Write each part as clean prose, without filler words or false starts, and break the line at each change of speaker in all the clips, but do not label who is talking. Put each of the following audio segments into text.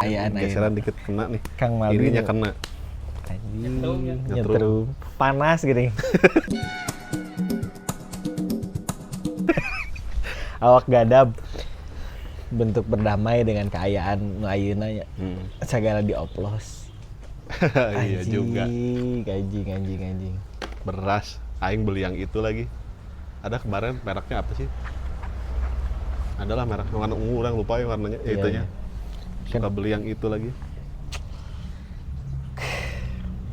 Geseran dikit kena nih.
Kang Maldi
ininya kena.
Nyetrum. Panas gini. Awak gadab. Bentuk berdamai dengan keayaan nu ayeuna nya. Segala dioplos.
Iya juga.
Anjing.
Beras, aing beli yang itu lagi. Ada kemarin mereknya apa sih? Adalah merek warna ungu, orang lupa ya warnanya, ya itunya. Suka beli yang itu lagi.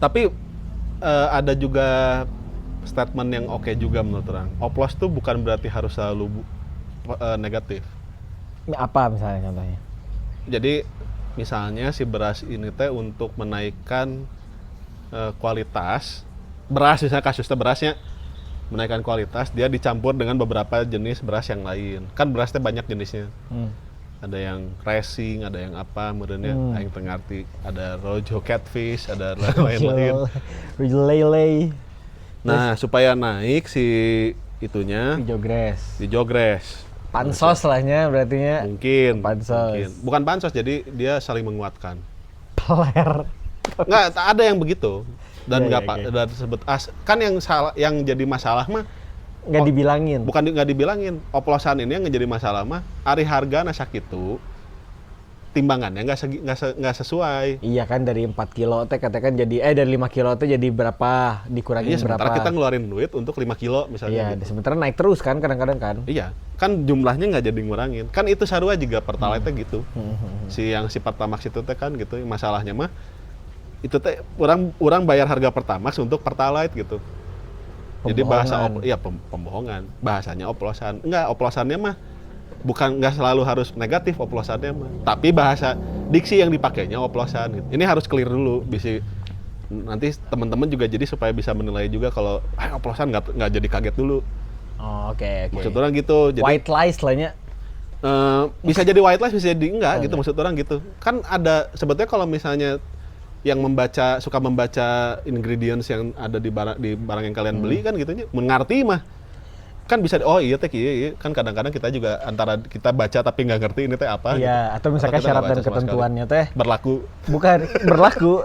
Tapi ada juga statement yang oke juga menurut orang. Oplos tuh bukan berarti harus selalu negatif.
Apa misalnya contohnya?
Jadi misalnya si beras ini teh untuk menaikkan kualitas beras, misalnya kasusnya berasnya menaikkan kualitas, dia dicampur dengan beberapa jenis beras yang lain. Kan berasnya banyak jenisnya. Ada yang racing, ada yang apa, kemudiannya aing teu ngarti. Ada Rojo Catfish, ada lain-lain.
Rojo Lele.
Nah, supaya naik si itunya dijogres.
Pansos lahnya berartinya.
Mungkin.
Pansos.
Mungkin. Bukan pansos, jadi dia saling menguatkan.
Peler.
Nggak, ada yang begitu. Dan nggak
okay.
disebut kan yang salah, yang jadi masalah mah
nggak dibilangin.
Bukan nggak dibilangin. Oplosan ini yang jadi masalah mah ari harga nasak itu timbangannya nggak sesuai.
Iya kan, dari 4 kilo teh katakan jadi dari 5 kilo teh jadi berapa, dikurangin berapa.
Sementara kita ngeluarin duit untuk 5 kilo misalnya.
Iya, gitu. Sementara naik terus kan kadang-kadang kan.
Iya, kan jumlahnya nggak jadi ngurangin. Kan itu sarua juga Pertalite gitu. Si Pertamax itu teh kan gitu. Masalahnya mah itu teh orang bayar harga Pertamax untuk Pertalite gitu. Jadi bahasa pembohongan. Bahasanya oplosan. Enggak, oplosannya mah bukan, nggak selalu harus negatif oplosannya mah. Tapi bahasa diksi yang dipakainya oplosan gitu. Ini harus clear dulu, bisa nanti teman-teman juga jadi supaya bisa menilai juga kalau oplosan nggak jadi kaget dulu.
Oh, oke.
Maksud orang gitu. Jadi
white lies lahnya.
Bisa jadi white lies, bisa jadi enggak gitu. Maksud orang gitu. Kan ada sebetulnya kalau misalnya yang suka membaca ingredients yang ada di barang yang kalian beli kan gitunya, mengerti mah kan bisa, oh iya teh iya kan kadang-kadang kita juga antara kita baca tapi nggak ngerti ini teh apa.
Iya, gitu. Atau misalkan syarat dan ketentuannya teh
berlaku.
Bukan berlaku,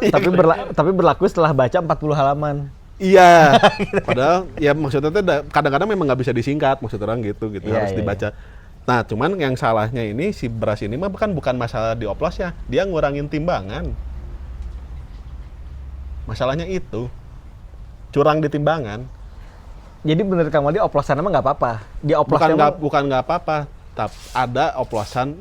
tapi berlaku setelah baca 40 halaman.
Iya. Padahal ya maksudnya teh kadang-kadang memang nggak bisa disingkat, maksud orang gitu harus dibaca. Nah, cuman yang salahnya ini si beras ini mah bukan masalah di oplosnya, dia ngurangin timbangan. Masalahnya itu curang di timbangan.
Jadi bener Kang Maldi, oplosan emang nggak apa-apa. Di oplosan
bukan nggak apa-apa. Tapi ada oplosan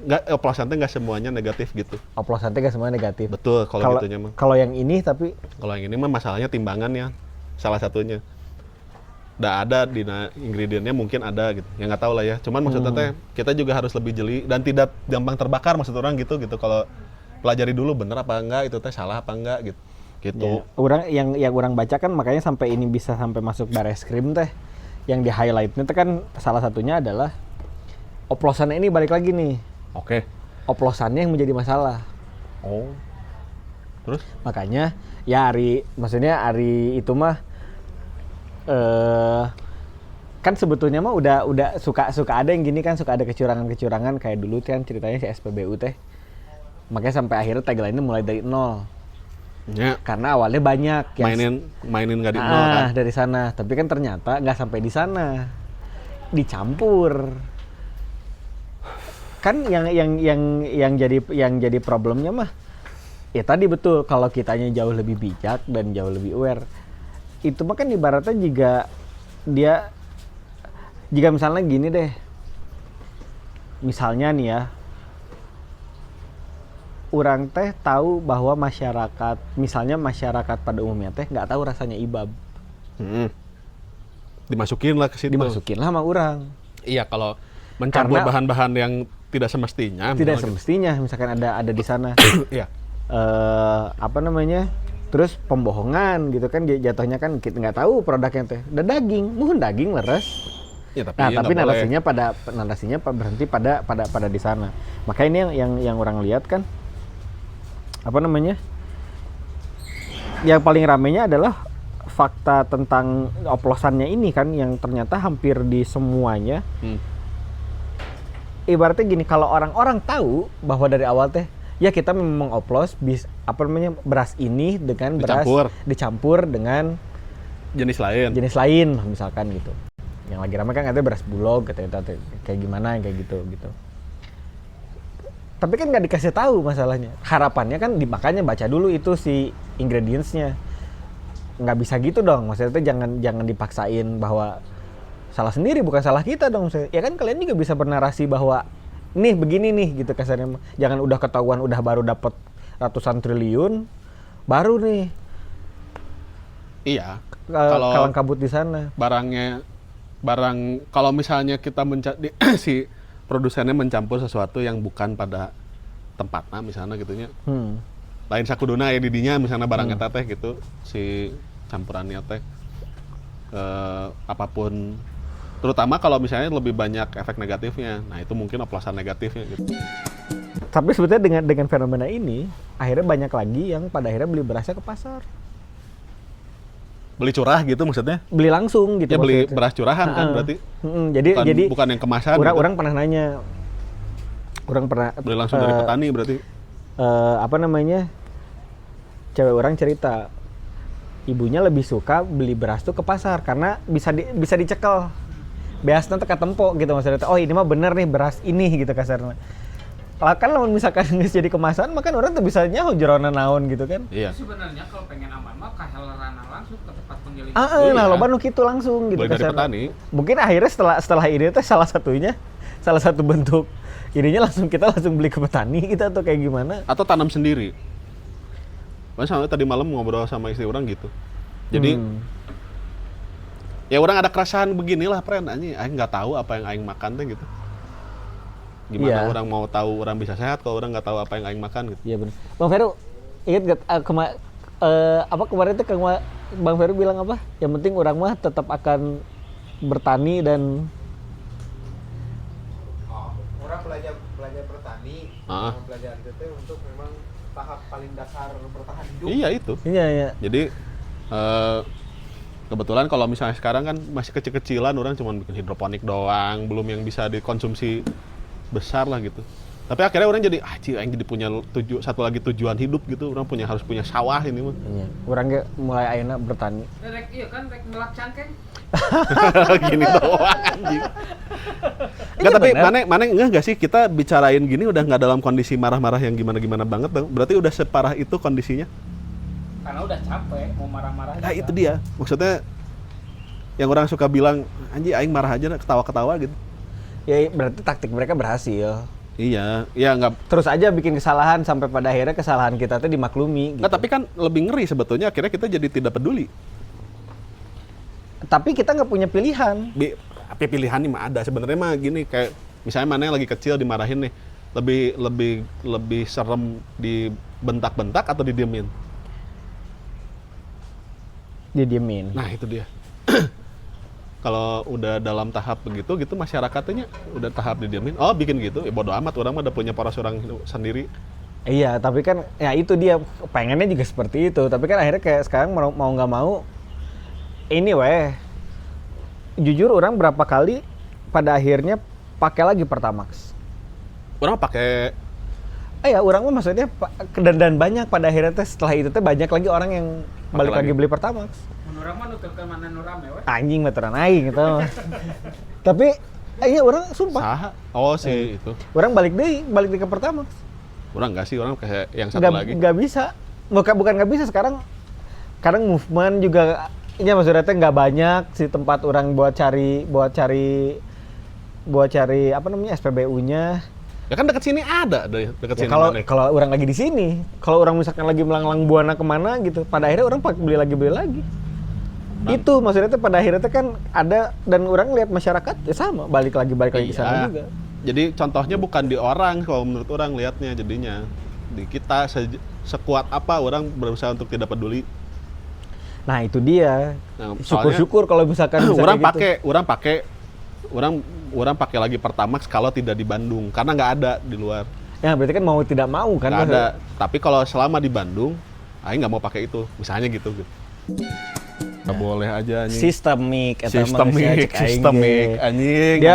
teh nggak semuanya negatif gitu.
Oplosan teh nggak semuanya negatif.
Betul, kalau gitunya mah.
Kalau yang ini
kalau yang ini mah masalahnya timbangannya salah satunya. Nggak ada di ingredientnya, mungkin ada gitu. Ya nggak tahu lah ya. Cuman maksudnya teh kita juga harus lebih jeli dan tidak gampang terbakar, maksud orang gitu. Kalau pelajari dulu bener apa enggak itu teh salah apa enggak gitu.
Ya, orang yang orang baca kan makanya sampai ini bisa sampai masuk Bareskrim teh, yang di highlightnya teh kan salah satunya adalah oplosannya ini balik lagi nih.
Oke.
Oplosannya yang menjadi masalah.
Oh. Terus?
Makanya ya Ari itu mah kan sebetulnya mah udah suka ada yang gini kan, suka ada kecurangan kayak dulu kan ceritanya si SPBU teh. Makanya sampai akhirnya tagline-nya mulai dari nol. Ya. Karena awalnya banyak yang
mainin nggak di nol kan
dari sana, tapi kan ternyata nggak sampai di sana, dicampur. Kan yang jadi problemnya mah ya tadi betul, kalau kitanya jauh lebih bijak dan jauh lebih aware, itu mah kan ibaratnya jika misalnya gini deh, misalnya nih ya, orang teh tahu bahwa masyarakat pada umumnya teh nggak tahu rasanya ibab.
Dimasukin lah ke situ.
Dimasukin lah sama orang.
Iya, kalau mencampur bahan-bahan yang tidak semestinya.
Misalkan ada di sana.
Iya.
Terus pembohongan gitu kan, jatuhnya kan kita nggak tahu produknya teh. Udah daging leres. Ya, tapi narasinya berhenti pada di sana. Makanya ini yang orang lihat kan. Yang paling ramenya adalah fakta tentang oplosannya ini kan, yang ternyata hampir di semuanya. Ibaratnya gini, kalau orang-orang tahu bahwa dari awal teh ya kita memang oplos beras ini dengan beras dicampur dengan
jenis lain
misalkan gitu. Yang lagi ramai kan katanya beras bulog katanya kayak gimana kayak gitu. Tapi kan nggak dikasih tahu masalahnya. Harapannya kan makanya baca dulu itu si ingredients-nya. Nggak bisa gitu dong. Maksudnya jangan dipaksain bahwa salah sendiri, bukan salah kita dong. Ya kan kalian juga bisa bernarasi bahwa nih begini nih gitu kasarnya. Jangan udah ketahuan udah baru dapat ratusan triliun baru nih.
Iya.
Kalau kalang kabut di sana.
Barang kalau misalnya kita si produsennya mencampur sesuatu yang bukan pada tempatnya misalnya gitunya. Lain sakuduna ya didinya misalnya barang eta teh gitu si campurannya teh apapun, terutama kalau misalnya lebih banyak efek negatifnya. Nah, itu mungkin oplosan negatifnya gitu.
Tapi sebetulnya dengan fenomena ini akhirnya banyak lagi yang pada akhirnya beli berasnya ke pasar.
Beli curah gitu maksudnya?
Beli langsung gitu.
Ya beli beras curahan kan berarti.
Jadi
bukan yang kemasan.
Orang pernah nanya.
Beli langsung dari petani berarti.
Cewek orang cerita ibunya lebih suka beli beras tuh ke pasar karena bisa dicekel. Biasanya teka tempo gitu maksudnya. Oh, ini mah bener nih beras ini gitu kasarnya. Kan kalau misalkan jadi kemasan, makan orang tuh bisa nyaho jerona naon gitu kan.
Iya. Sebenarnya kalau pengen aman mah kahelerana langsung ke tempat penggiling.
Nah loba nu kitu langsung gitu
dari petani.
Mungkin akhirnya setelah ini teh salah satu bentuk ininya kita langsung beli ke petani kita atau kayak gimana?
Atau tanam sendiri. Soalnya tadi malam ngobrol sama istri orang gitu. Jadi ya orang ada keresahan beginilah pren aing nggak tahu apa yang aing makan teh gitu. Gimana orang mau tahu orang bisa sehat kalau orang nggak tahu apa yang aing makan gitu.
Iya benar. Bang Vero, ingat gak kemarin tuh Bang Vero bilang apa? Yang penting orang mah tetap akan bertani dan
orang belajar bertani, belajar itu untuk memang tahap paling dasar bertahan hidup.
Iya itu.
Iya.
Jadi kebetulan kalau misalnya sekarang kan masih kecil-kecilan orang cuma bikin hidroponik doang, belum yang bisa dikonsumsi besar lah gitu. Tapi akhirnya orang jadi aing jadi punya satu lagi tujuan hidup gitu. Orang harus punya sawah ini mah.
Iya. Orang ge mulai ayeuna bertani.
Rek ngelak cangkeng.
Gini doang anjing. Enggak, tapi mana enggak sih kita bicarain gini udah nggak dalam kondisi marah-marah yang gimana-gimana banget dong. Berarti udah separah itu kondisinya.
Karena udah capek mau marah-marah.
Nah, itu dia. Maksudnya yang orang suka bilang anjing aing marah aja ketawa-ketawa gitu.
Ya berarti taktik mereka berhasil.
Iya, nggak
terus aja bikin kesalahan sampai pada akhirnya kesalahan kita tuh dimaklumi. Gitu.
Nah, tapi kan lebih ngeri sebetulnya akhirnya kita jadi tidak peduli.
Tapi kita nggak punya pilihan.
Tapi pilihan ini mah ada sebenarnya mah gini kayak misalnya mana yang lagi kecil dimarahin nih lebih serem dibentak-bentak atau didiemin?
Didiemin.
Nah itu dia. Kalau udah dalam tahap begitu gitu masyarakatnya udah tahap didiemin, bikin gitu, ya bodo amat, orang mah udah punya poros orang sendiri.
Iya, tapi kan ya itu dia pengennya juga seperti itu, tapi kan akhirnya kayak sekarang mau nggak mau ini jujur orang berapa kali pada akhirnya pakai lagi Pertamax.
Orang pakai
orang mah maksudnya dan banyak pada akhirnya setelah itu banyak lagi orang yang balik lagi beli Pertamax.
Orang mah nuturkeun mana nu rame we.
Anjing meteran aing gitu. Tapi orang sumpah.
Itu.
Orang balik deh ke Pertamax.
Orang enggak sih, orang kayak yang satu lagi.
Enggak bisa. Bukan enggak bisa sekarang movement juga maksudnya nggak banyak si tempat orang buat cari apa namanya SPBU-nya.
Ya kan dekat sini ada dekat sini.
Kalau orang lagi di sini, kalau orang misalkan lagi melanglang buana kemana gitu, pada akhirnya orang beli lagi. Itu maksudnya pada akhirnya kan ada dan orang lihat masyarakat ya sama balik lagi ke sana juga.
Jadi contohnya bukan di orang kalau menurut orang lihatnya jadinya di kita sekuat apa orang berusaha untuk tidak peduli.
Nah itu dia. Syukur-syukur kalau misalkan
orang pakai lagi Pertamax kalau tidak di Bandung karena nggak ada di luar.
Ya berarti kan mau tidak mau kan?
Nggak ada. Tapi kalau selama di Bandung, aing nggak mau pakai itu. Misalnya gitu. Nggak boleh aja anjing.
Sistemik anjing.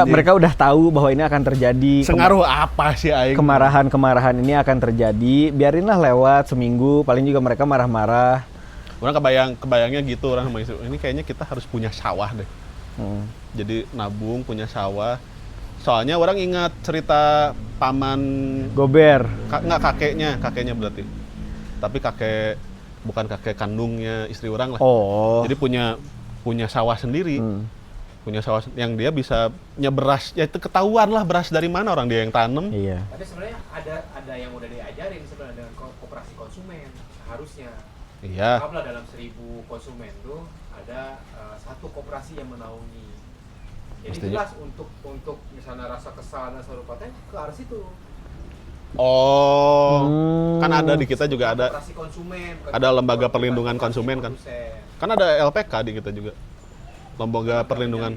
Mereka udah tahu bahwa ini akan terjadi.
Sengaruh apa sih aing?
Kemarahan ini akan terjadi. Biarinlah lewat seminggu, paling juga mereka marah-marah.
Orang kebayangnya gitu orang sama istri. Ini kayaknya kita harus punya sawah deh. Jadi nabung punya sawah. Soalnya orang ingat cerita paman
Gober.
Kakeknya berarti. Tapi bukan kakek kandungnya istri orang lah.
Oh.
Jadi punya sawah sendiri. Punya sawah yang dia bisa beras. Ya itu ketahuan lah beras dari mana orang dia yang tanam.
Iya.
Tapi sebenarnya ada yang udah diajarin sebenarnya dengan koperasi konsumen seharusnya.
Iya.
Apabila dalam 1000 konsumen tuh ada satu koperasi yang menaungi. Jadi
Pastinya.
jelas untuk misalnya rasa kesal dan serupa teh ke arah situ.
Oh, kan ada di kita juga ada
Koperasi konsumen.
ada lembaga perlindungan konsumen kan. Kan ada LPK di kita juga. Lembaga perlindungan.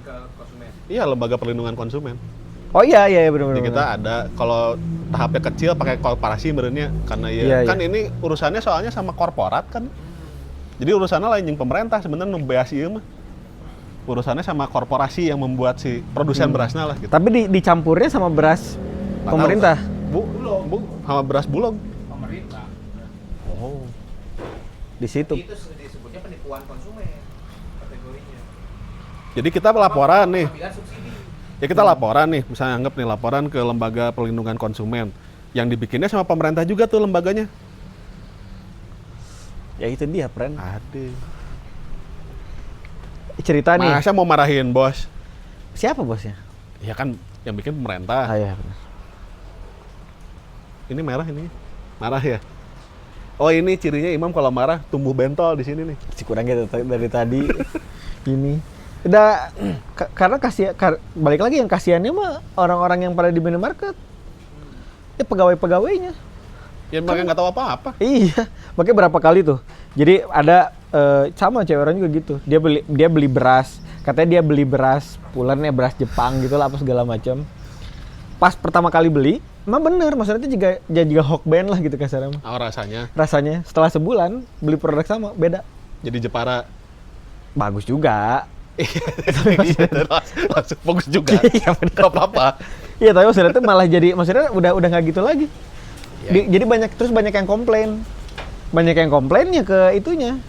Iya, lembaga perlindungan konsumen.
Oh iya benar.
Di kita ada kalau tahapnya kecil pakai koperasi berenya karena kan ini urusannya soalnya sama korporat kan. Jadi urusannya lain yang pemerintah sebenarnya membeas ieu mah. Urusannya sama korporasi yang membuat si produsen berasnya lah gitu.
Tapi dicampurnya sama beras pemerintah.
Sama beras bulog.
Pemerintah.
Oh. Di situ.
Itu disebutnya penipuan konsumen kategorinya.
Jadi kita laporan nih.
Pengambilan subsidi.
Ya kita laporan nih, misalnya anggap nih laporan ke lembaga perlindungan konsumen. Yang dibikinnya sama pemerintah juga tuh lembaganya.
Ya itu dia, friend.
Ada.
Cerita nih.
Masa mau marahin bos?
Siapa bosnya?
Ya kan yang bikin pemerintah.
Iya benar.
Ini merah ini. Marah ya? Oh ini cirinya Imam kalau marah tumbuh bentol di sini nih.
Si kurang gitu dari tadi. Ini. Udah karena balik lagi yang kasihannya mah orang-orang yang pada di minimarket. Ya pegawai-pegawainya.
Ya makanya nggak tahu apa-apa.
Iya, makanya berapa kali tuh. Jadi ada sama cewek orang juga gitu. Dia beli beras. Katanya dia beli beras pulannya beras Jepang gitu lah apa segala macam. Pas pertama kali beli, emang bener, maksudnya itu juga Hokben lah gitu kasarnya.
Oh rasanya.
Rasanya setelah sebulan beli produk sama beda.
Jadi Jepara.
Bagus juga.
Langsung fokus juga.
Iya bener.
Gak apa-apa.
Iya tapi maksudnya itu malah jadi maksudnya udah nggak gitu lagi. Jadi banyak yang komplain. Banyak yang komplainnya ke itunya,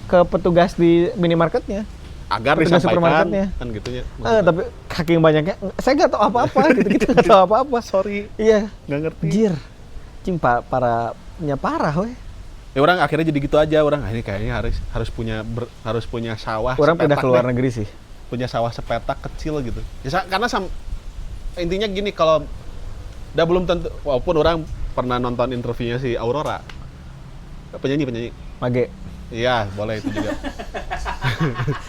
ke petugas di minimarketnya.
Agar
petugas
disampaikan
supermarketnya.
kan gitunya.
Tapi saking banyaknya, saya nggak tahu apa-apa gitu nggak tahu apa-apa.
Sorry.
Iya.
Nggak ngerti.
Jir. Parah weh.
Ya orang akhirnya jadi gitu aja orang. Ini kayaknya harus punya sawah.
Orang pindah ke luar
deh.
negeri sih.
Punya sawah sepetak kecil gitu. Ya, karena intinya gini kalau udah belum tentu walaupun orang pernah nonton interviewnya si Aurora. Penyanyi.
Mage.
Iya, boleh itu juga.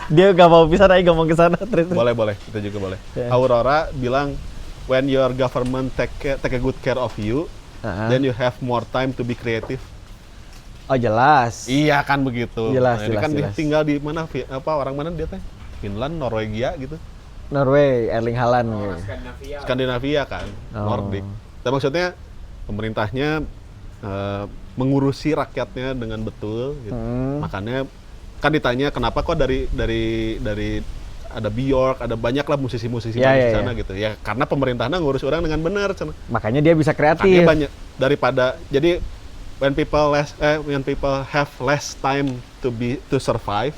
Dia gak mau bisa naik, gak mau ke sana terus.
Boleh, itu juga boleh.
Yeah.
Aurora bilang when your government take a good care of you, then you have more time to be creative.
Oh jelas.
Iya kan begitu.
Jelas,
Ini kan
jelas.
tinggal di mana orang mana dia teh? Finland, Norwegia gitu.
Norway, Erling Haaland gitu.
Skandinavia kan, Nordic. Tapi maksudnya pemerintahnya mengurusi rakyatnya dengan betul gitu. Makanya kan ditanya kenapa kok dari ada Bjork, ada banyak lah musisi-musisi di sana gitu. Ya karena pemerintahnya ngurus orang dengan benar.
Makanya dia bisa kreatif.
Makanya banyak daripada jadi when people have less time to survive.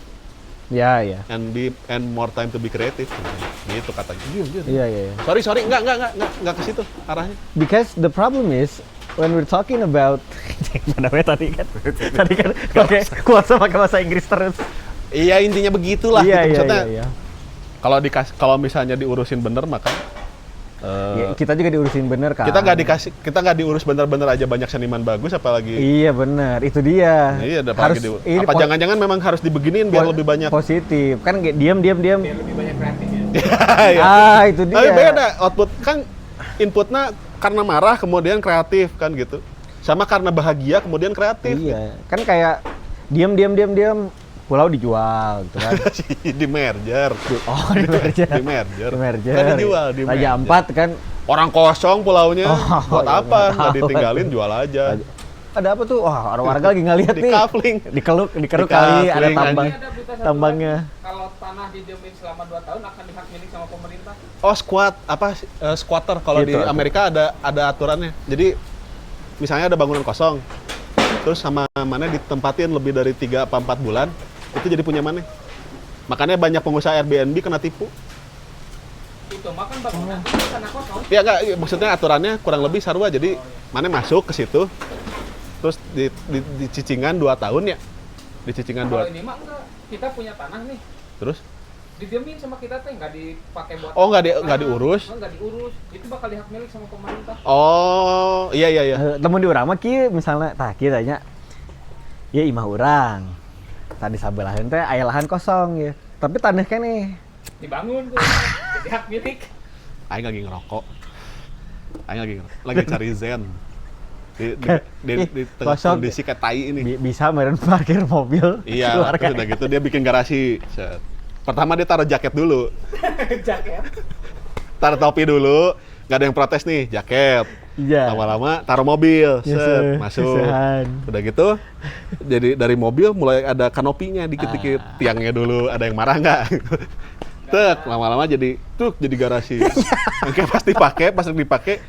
Ya.
And more time to be creative. Gitu katanya.
Iya.
Sorry, enggak ke situ arahnya.
Because the problem is when we're talking about tadi kan kuasa pakai bahasa Inggris terus.
Iya, intinya begitulah
Iya.
Kalau misalnya diurusin bener maka
ya, kita juga diurusin bener kan.
kita nggak diurus bener-bener aja banyak seniman bagus apalagi.
Iya bener, itu dia.
Iya, apa jangan-jangan memang harus dibeginiin biar lebih banyak
positif. Kan diam.
Biar lebih banyak kreatif ya.
Itu dia.
Tapi beda output kan inputnya karena marah kemudian kreatif kan gitu. Sama karena bahagia kemudian kreatif.
Iya, kan kayak diam pulau dijual gitu kan.
Di merger.
Di merger.
Kan dijual di
Raja
merger.
Ampat kan.
Orang kosong pulaunya. Buat
iya,
apa? Nggak ditinggalin jual aja.
ada apa tuh? Wah, orang warga lagi ngeliat
Di
nih.
kafling.
Dikeruk
Di
kali, ada
kafling,
tambang.
Ini ada berita satu
Tambangnya.
lagi, kalau tanah didiemin selama 2 tahun akan dihak milik sama pemerintah.
Oh, squatter kalau
Gitu,
di Amerika ada aturannya. Jadi misalnya ada bangunan kosong. Terus sama mana ditempatin lebih dari 3 apa 4 bulan, itu jadi punya mana. Makanya banyak pengusaha Airbnb kena tipu.
Itu makan bangunan itu tanah kosong.
Ya enggak, maksudnya aturannya kurang lebih sarua. Jadi mana masuk ke situ, terus di cicingan 2 tahun ya. Di cicingan
Kalau
2.
ini mah enggak, kita punya tanah nih.
Terus?
Didiemin sama kita teh nggak dipakai buat
Oh, nggak diurus?
nggak diurus, itu bakal dihak milik sama pemerintah.
Oh, iya.
Temen di urang mah kieu misalnya, tah kieu tanya. Ya imah urang. Tadi sabelaheun teh aya lahan kosong ya. Tapi tanah keneh.
Dibangun tuh, jadi hak milik.
Aing lagi ngerokok. Aing lagi cari zen. Di tengah
kosong.
kondisi kayak tai ini.
Bisa meren parkir mobil.
Iya,
keluar
terus udah gitu dia bikin garasi. Set. Pertama dia taruh jaket dulu.
Jaket.
Taruh topi dulu. Nggak ada yang protes nih, jaket.
Iya.
Lama-lama taruh mobil, set, masuk. Udah gitu, jadi dari mobil mulai ada kanopinya dikit-dikit. Tiangnya dulu, ada yang marah nggak? Tek, lama-lama jadi garasi. Oke, pas dipakai,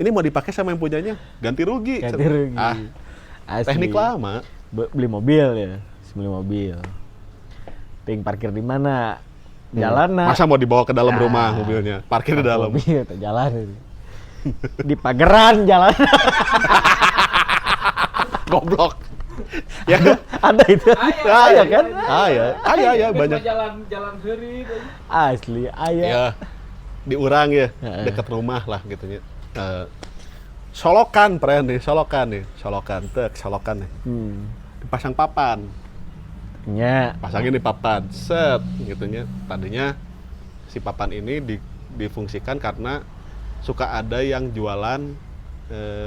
ini mau dipakai sama yang punyanya, ganti rugi.
Ganti rugi. Asli.
Teknik lama.
Beli mobil ya, beli mobil. Ting parkir di mana? Jalan
Masa mau dibawa ke dalam rumah mobilnya? Parkir di dalam.
Mobil, jalan. Di pageran jalan.
Goblok. Ya,
Ada itu.
Aya,
kan?
Aya banyak.
Jalan heuri tuh.
Asli aya.
Ya, diurang ya, dekat rumah lah gitunya. Solokan nih. Solokan nih. Dipasang papan.
Nya.
Pasangin di papan, set, gitunya. Tadinya si papan ini difungsikan karena suka ada yang jualan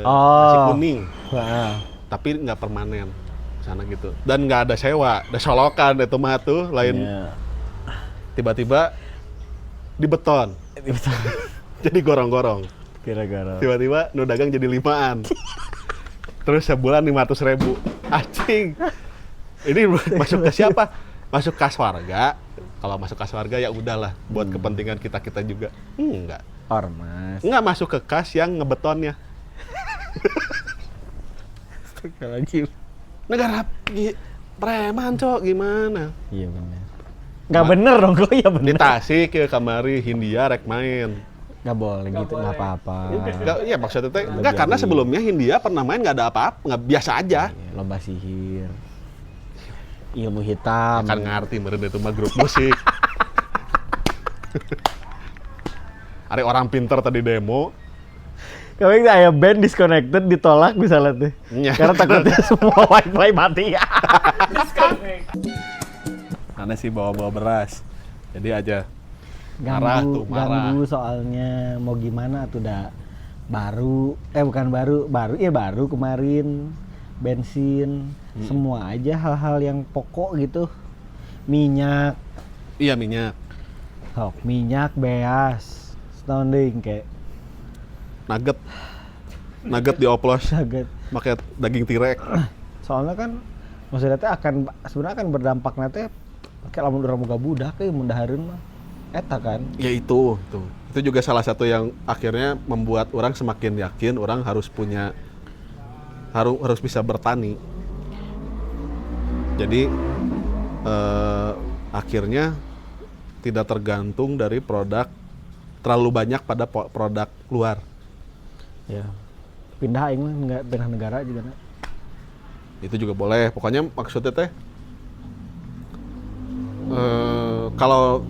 nasi kuning, tapi nggak permanen sana gitu. Dan nggak ada sewa, ada solokan itu mah tuh lain. Tiba-tiba di beton. Jadi gorong-gorong.
Gara-gara.
Tiba-tiba nu dagang jadi 5-an. Terus sebulan 500.000. Anjing. Ini masuk ke siapa? Masuk kas warga. Kalau masuk kas warga ya udahlah buat kepentingan kita juga. Enggak.
Ormas.
Enggak masuk ke kas yang ngebetonnya.
Astagfirullahaladzim.
Negara preman, Cok, gimana?
Iya benar. Nggak bener dong, kok iya
Di
bener.
Tasik ya kamari Hindia rek main.
Nggak boleh gitu, nggak apa-apa.
Enggak, iya maksudnya teh enggak karena sebelumnya Hindia pernah main nggak ada apa-apa, nggak biasa aja.
Iya, lomba sihir. Ilmu hitam.
Akan ngerti meureun itu mah grup musik. Ada orang pinter tadi demo.
Kami aya band disconnected ditolak misalnya tuh.
Nya.
Karena takutnya semua wifi mati.
Karena sih bawa beras. Jadi aja marah tuh, marah.
Ganggu soalnya mau gimana tuh udah baru baru kemarin bensin semua aja hal-hal yang pokok gitu, minyak.
Iya minyak.
Minyak beas standing kayak
nugget dioplos
sangat.
pakai daging tirek.
Soalnya kan maksudnya teh sebenarnya akan berdampak nanti kayak lamun urang boga budak kayak mun dahareun mah eta kan.
Ya itu juga salah satu yang akhirnya membuat orang semakin yakin orang harus bisa bertani. Jadi akhirnya tidak tergantung dari produk terlalu banyak pada produk luar.
Ya. Pindah aing mah enggak pindah negara juga na.
Itu juga boleh. Pokoknya maksudnya teh kalau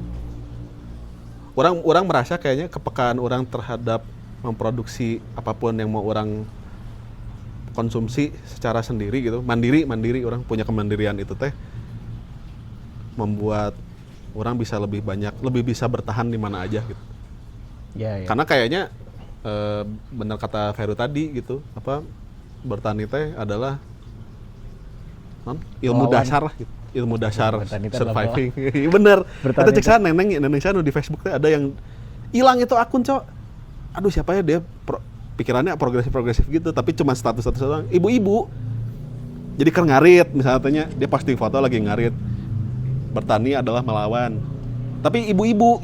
orang merasa kayaknya kepekaan orang terhadap memproduksi apapun yang mau orang konsumsi secara sendiri gitu, mandiri orang punya kemandirian itu teh membuat orang bisa lebih bisa bertahan di mana aja gitu.
Ya.
Karena kayaknya benar kata Feru tadi gitu, bertani teh adalah ilmu dasar lah gitu. Ilmu dasar surviving. Bener. Kita cek neneng sana di Facebook teh ada yang hilang itu akun, Cok. Aduh siapa ya dia pikirannya progresif gitu, tapi cuma status doang. Ibu-ibu. Jadi kan ngarit, misalnya dia posting foto lagi ngarit. Bertani adalah melawan. Tapi ibu-ibu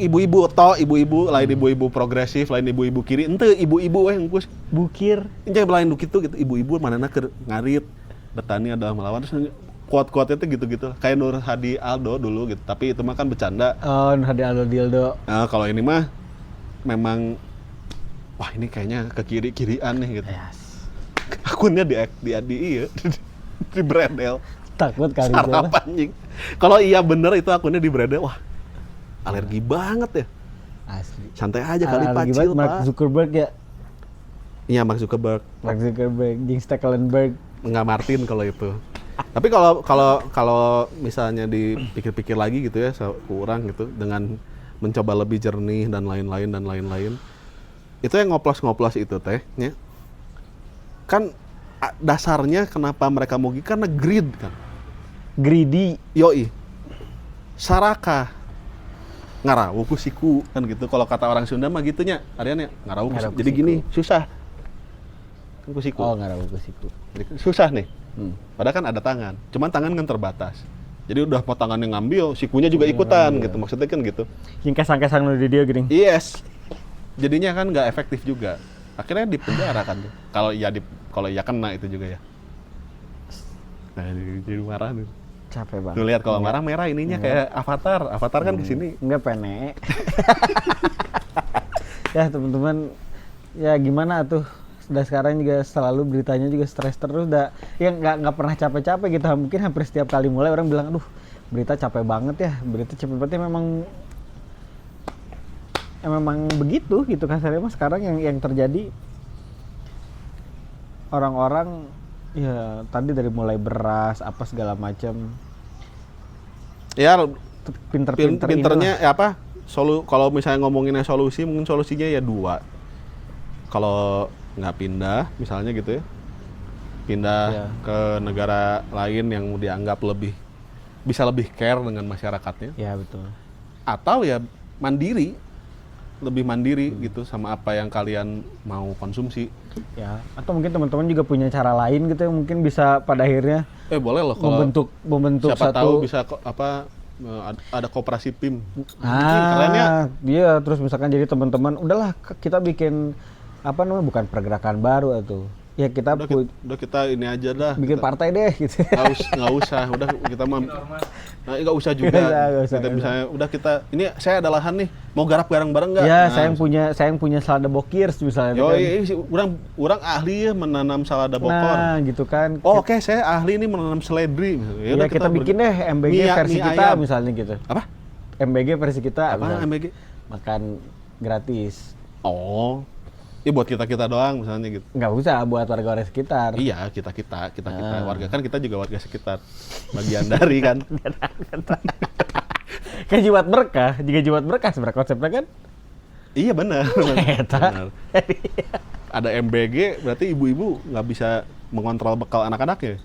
lain ibu-ibu progresif, lain ibu-ibu kiri. Ente ibu-ibu engkus
bukir.
Ente lain gitu ibu-ibu manana keur ngarit. Bertani adalah melawan. Terus quote-quote itu gitu-gitu. Kayak Nur Hadi Aldo dulu gitu. Tapi itu mah kan bercanda.
Oh, Nur Hadi Aldo Dildo.
Nah, kalau ini mah memang wah ini kayaknya ke kiri-kirian nih gitu.
Yes.
Akunnya di Bredel.
Takut kali
Sarap anjing. Kalau iya bener itu akunnya di Bredel, wah alergi banget ya.
Asli.
Santai aja kali
Alergi
pacil,
banget, Mark
Pak.
Zuckerberg ya.
Iya, Mark Zuckerberg.
Jing Stekelenburg.
Nggak Martin kalau itu. Tapi kalau misalnya dipikir-pikir lagi gitu ya, kurang gitu dengan mencoba lebih jernih dan lain-lain. Itu yang ngoplos-ngoplos itu teh, ya. Kan dasarnya kenapa mereka mau gitu karena greed kan.
Greedy.
Yoi. Saraka. Ngarawu ku siku kan gitu. Kalau kata orang Sunda mah gitunya. Arian ya ngarawu ku siku. Jadi gini, susah. Kan ku siku.
Oh, ngarawu ku siku.
Jadi susah nih. Padahal kan ada tangan. Cuman tangan kan terbatas. Jadi udah mau tangannya ngambil, sikunya juga ikutan gitu. Maksudnya kan gitu.
Yang kesang-kesang nu di dia geuning.
Yes. Jadinya kan nggak efektif juga. Akhirnya di penjara kan tuh. Kalau iya kena itu juga ya. Nah, jadi marah nih.
Capek banget.
Tuh lihat kalau marah merah ininya kayak Avatar. Avatar kan kesini.
Enggak pene. Ya teman-teman, ya gimana tuh? Udah sekarang juga selalu beritanya juga stres terus. Udah ya nggak pernah capek-capek gitu. Mungkin hampir setiap kali mulai orang bilang, aduh berita capek banget ya. Berita capek banget ya memang begitu gitu kan. Saya mah sekarang yang terjadi orang-orang ya tadi dari mulai beras apa segala macam.
Ya
Pinternya
ya apa? Kalau misalnya ngomonginnya solusi, mungkin solusinya ya 2. Kalau nggak pindah, misalnya gitu ya, pindah ke negara lain yang dianggap bisa lebih care dengan masyarakatnya.
Ya betul.
Atau ya lebih mandiri gitu sama apa yang kalian mau konsumsi.
Ya, atau mungkin teman-teman juga punya cara lain gitu yang mungkin bisa pada akhirnya
Boleh loh kalau
membentuk
siapa
satu
tahu bisa ada koperasi PIM. Keren ya.
Iya, terus misalkan jadi teman-teman udahlah kita bikin bukan pergerakan baru atau ya kita
udah kita ini aja dah.
Bikin partai deh gitu.
Nggak usah, udah kita mah nggak usah juga. Kita misalnya udah kita ini saya ada lahan nih, mau garap bareng-bareng nggak?
Ya, saya yang punya selada bokirs misalnya.
Orang ahli ya menanam selada bokor.
Nah, gitu kan.
Oke, saya ahli nih menanam seledri.
Ya kita bikin deh MBG versi kita ayam. Misalnya gitu.
Apa?
MBG versi kita.
Apa MBG?
Makan gratis.
Oh. Ya buat kita doang misalnya gitu.
Nggak usah buat warga sekitar.
Iya, kita warga kan kita juga warga sekitar. Bagian dari kan.
Kayak jiwat berkah, jika jiwat berkah sebenarnya konsepnya kan?
Iya benar. Ada MBG berarti ibu-ibu nggak bisa mengontrol bekal anak-anaknya.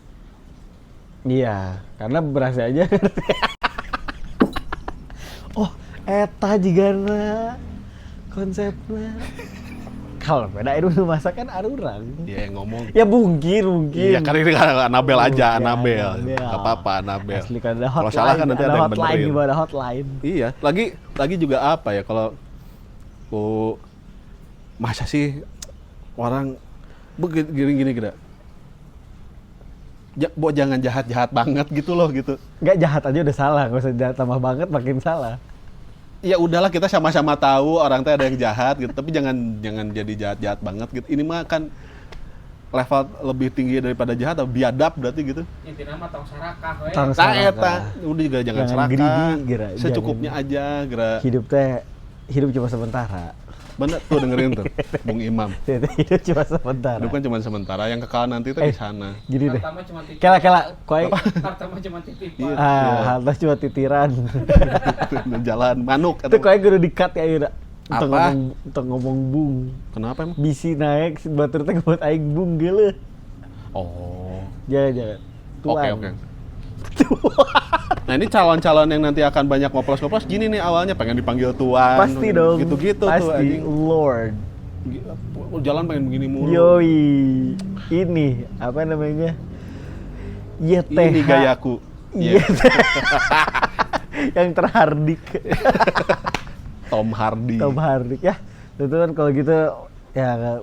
Iya, karena beras aja. Oh, eta jigana konsepnya. Kalau beda itu masak kan arurang.
Dia yang ngomong.
Ya mungkin.
Iya, kan ini Anabel aja, Anabel. Enggak apa-apa, Anabel.
Asli kan ada hotline.
Kalau salah kan nanti ada yang benerin.
Gimana hotline?
Iya, lagi juga apa ya kalau masa sih orang gini gitu. Jangan jahat-jahat banget gitu loh gitu.
Enggak jahat aja udah salah, enggak usah jahat tambah banget makin salah.
Ya udahlah kita sama-sama tahu orang teh ada yang jahat gitu, tapi jangan jadi jahat-jahat banget gitu. Ini mah kan level lebih tinggi daripada jahat atau biadab berarti gitu.
Intinya mah tong sarakah we.
Udah juga jangan serakah. Secukupnya aja,
Hidup cuma sementara.
Bener tuh dengerin tuh, Bung Imam.
Hidup cuma sementara.
Hidup kan cuma sementara, yang kekal nanti tuh di sana.
Gini deh.
Harta mah cuma titipan.
Kela, koi.
Harta mah cuma titipan.
Harta cuma titiran.
Jalan manuk.
Itu koi guru di-cut ya Yura.
Apa?
Untuk ngomong bung.
Kenapa emang?
Bisi naik, batur teh buat aing bung geuleuh.
Oh.
Jangan.
Oke. Nah ini calon-calon yang nanti akan banyak ngoplos-ngoplos gini nih awalnya pengen dipanggil tuan.
Pasti dong.
Gitu-gitu
pasti,
tuh.
Pasti, Lord.
jalan pengen begini mulu.
Yoi. Ini apa namanya? YTH.
Ini gayaku. Iya.
Yang terhardik.
Tom Hardy.
Tom Hardy ya. Tentu kan kalau gitu ya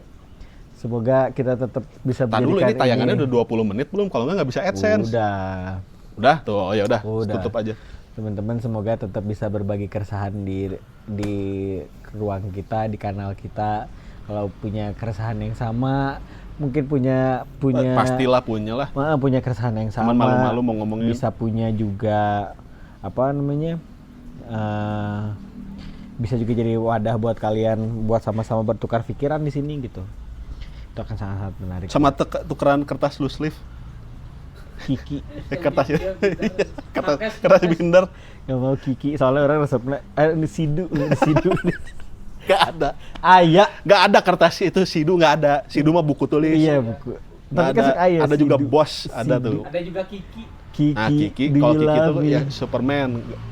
semoga kita tetap bisa
Tadi dulu ini tayangannya
ini.
udah 20 menit belum? Kalau nggak bisa AdSense.
Udah
Tuh, oh ya udah,
Udah.
tutup aja.
Teman-teman semoga tetap bisa berbagi keresahan di ruang kita, di kanal kita. Kalau punya keresahan yang sama, mungkin punya
Pastilah punya lah.
punya keresahan yang sama.
Cuman malu-malu mau ngomongin.
Bisa punya juga apa namanya? Bisa juga jadi wadah buat kalian buat sama-sama bertukar pikiran di sini gitu. Itu akan sangat-sangat menarik.
Sama tukeran kertas loose leaf.
Kiki,
Kertas ya. kertas binder.
nggak mau Kiki soalnya orang resepnya ini sidu.
Gak ada.
Ayah.
Gak ada kertas itu, sidu gak ada. Sidu mah buku tulis.
Iya buku.
Nggak
Tapi kan
ada. Ada juga
sidu.
bos, ada
Sidu.
tuh.
Ada juga Kiki.
Kiki.
Nah, Kiki,
do
kalau
you
Kiki tuh
love me?
ya Superman,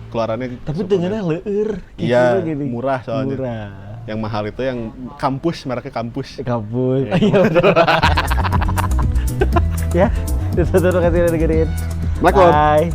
keluarannya
Tapi
Superman.
dengarnya leur. Kiki
Iya,
tuh gini.
murah soalnya.
Murah.
Yang mahal itu yang kampus, mereknya kampus.
Kabur. Iya betul. Ya, itu terima kasih udah dengerin.
Assalamualaikum.
Bye.